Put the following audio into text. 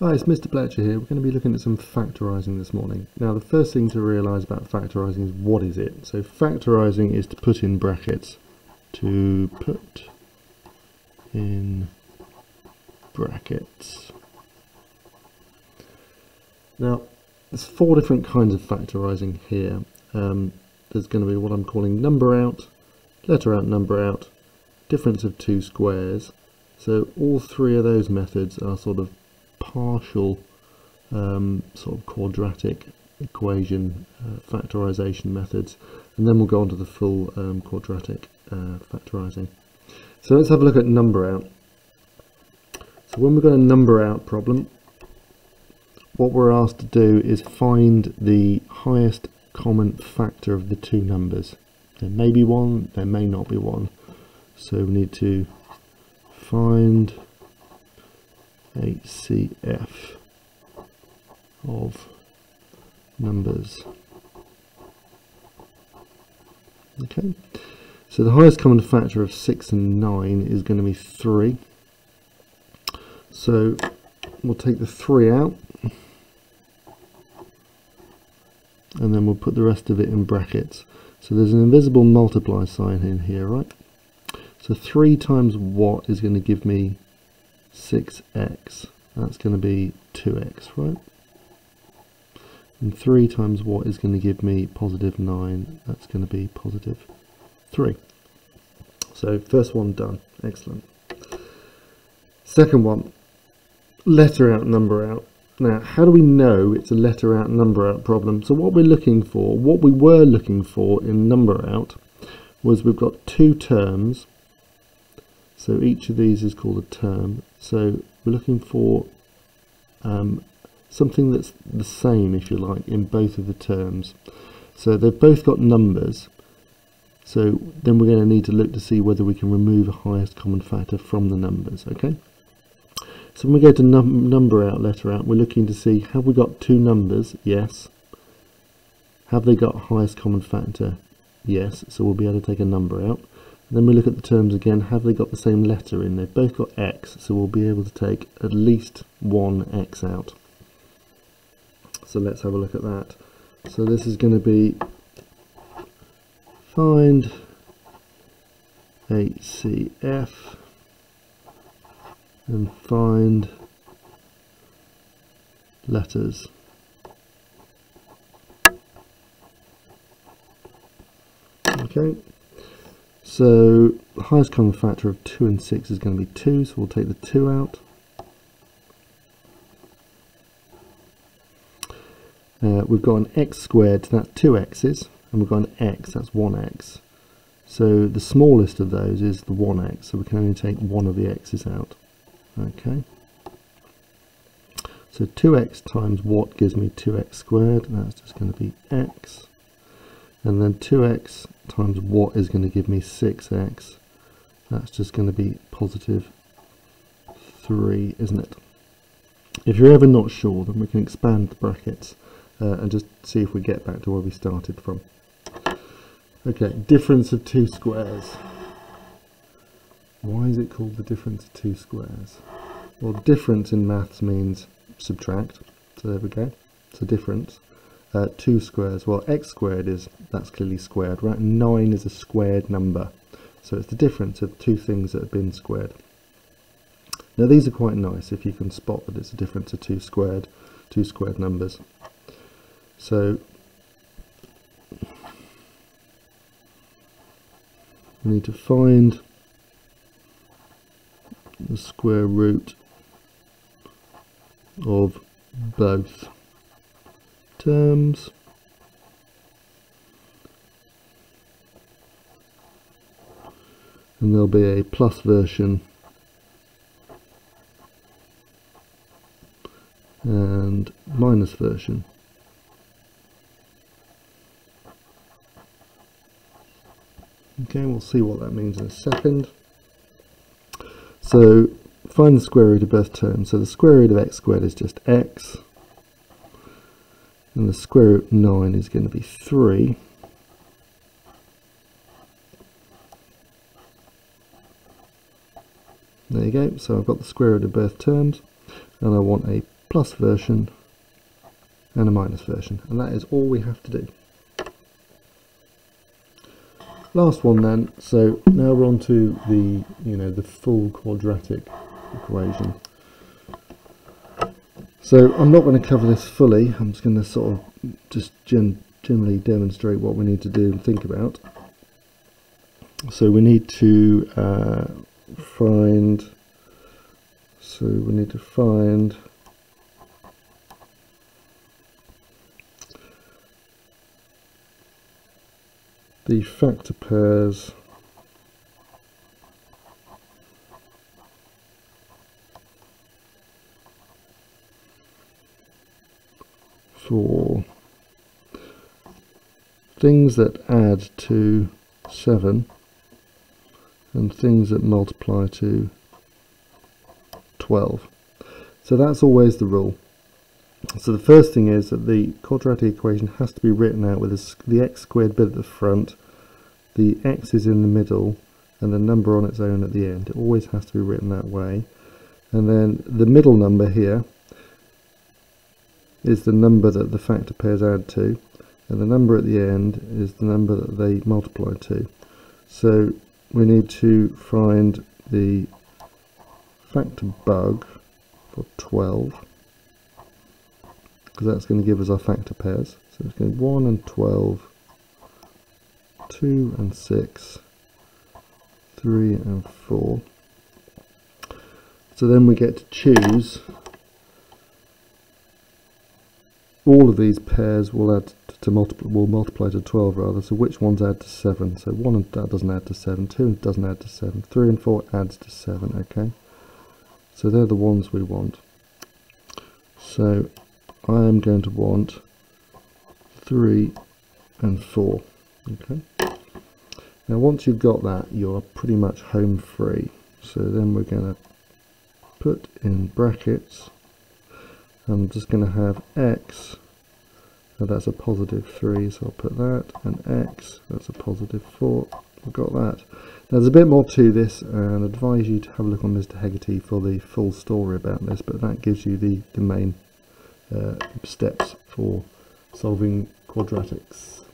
Hi, it's Mr. Fletcher here. We're going to be looking at some factorising this morning. Now, the first thing to realise about factorising is what is it? So factorising is to put in brackets. To put in brackets. Now, there's four different kinds of factorising here. There's going to be what I'm calling number out, letter out, number out, difference of two squares. So all three of those methods are sort of partial sort of quadratic equation factorisation methods, and then we'll go on to the full quadratic factorising. So let's have a look at number out. So when we've got a number out problem, what we're asked to do is find the highest common factor of the two numbers. There may be one, there may not be one. So we need to find HCF of numbers. Okay, so the highest common factor of 6 and 9 is going to be 3. So we'll take the 3 out, and then we'll put the rest of it in brackets. So there's an invisible multiply sign in here, right? So 3 times what is going to give me 6x. That's going to be 2x, right? And 3 times what is going to give me positive 9. That's going to be positive 3. So first one done. Excellent. Second one, letter out, number out. Now, how do we know it's a letter out, number out problem? So what we were looking for in number out was we've got two terms. So each of these is called a term. So we're looking for something that's the same, if you like, in both of the terms. So they've both got numbers. So then we're going to need to look to see whether we can remove a highest common factor from the numbers, okay? So when we go to number out, letter out, we're looking to see, have we got two numbers? Yes. Have they got highest common factor? Yes. So we'll be able to take a number out. And then we look at the terms again, have they got the same letter in? They've both got x, so we'll be able to take at least one x out. So let's have a look at that. So this is going to be find HCF and find letters. Okay. So the highest common factor of 2 and 6 is going to be 2, so we'll take the 2 out. We've got an x squared, that's 2 x's, and we've got an x, that's 1x. So the smallest of those is the 1x, so we can only take one of the x's out. Okay. So 2x times what gives me 2x squared, that's just going to be x. And then 2x times what is going to give me 6x. That's just going to be positive 3, isn't it? If you're ever not sure, then we can expand the brackets and just see if we get back to where we started from. Okay, difference of two squares. Why is it called the difference of two squares? Well, difference in maths means subtract. So there we go. So difference. 2 squares, well, x squared that's clearly squared, right? 9 is a squared number, so it's the difference of two things that have been squared. Now these are quite nice if you can spot that it's a difference of two squared numbers. So we need to find the square root of both terms, and there'll be a plus version and minus version. Okay, we'll see what that means in a second. So find the square root of both terms. So the square root of x squared is just x, and the square root of 9 is going to be 3. There you go. So I've got the square root of both terms, and I want a plus version, and a minus version, and that is all we have to do. Last one then. So now we're on to the the full quadratic equation. So I'm not going to cover this fully. I'm just going to sort of just generally demonstrate what we need to do and think about. So we need to find the factor pairs for things that add to 7 and things that multiply to 12. So that's always the rule. So the first thing is that the quadratic equation has to be written out with the x squared bit at the front, the x is in the middle, and the number on its own at the end. It always has to be written that way. And then the middle number here is the number that the factor pairs add to, and the number at the end is the number that they multiply to. So we need to find the factor bug for 12, because that's going to give us our factor pairs. So it's going to be 1 and 12, 2 and 6, 3 and 4. So then we get to choose. All of these pairs will add to multiply to 12 rather. So which ones add to 7? So 1 and that doesn't add to 7, 2 doesn't add to 7, 3 and 4 adds to 7. Okay, so they're the ones we want. So I am going to want 3 and 4. Okay. Now once you've got that, you're pretty much home free. So then we're going to put in brackets. I'm just going to have x, so that's a positive 3, so I'll put that, and x, that's a positive 4. We've got that. Now there's a bit more to this, and I advise you to have a look on Mr. Hegarty for the full story about this, but that gives you the main steps for solving quadratics.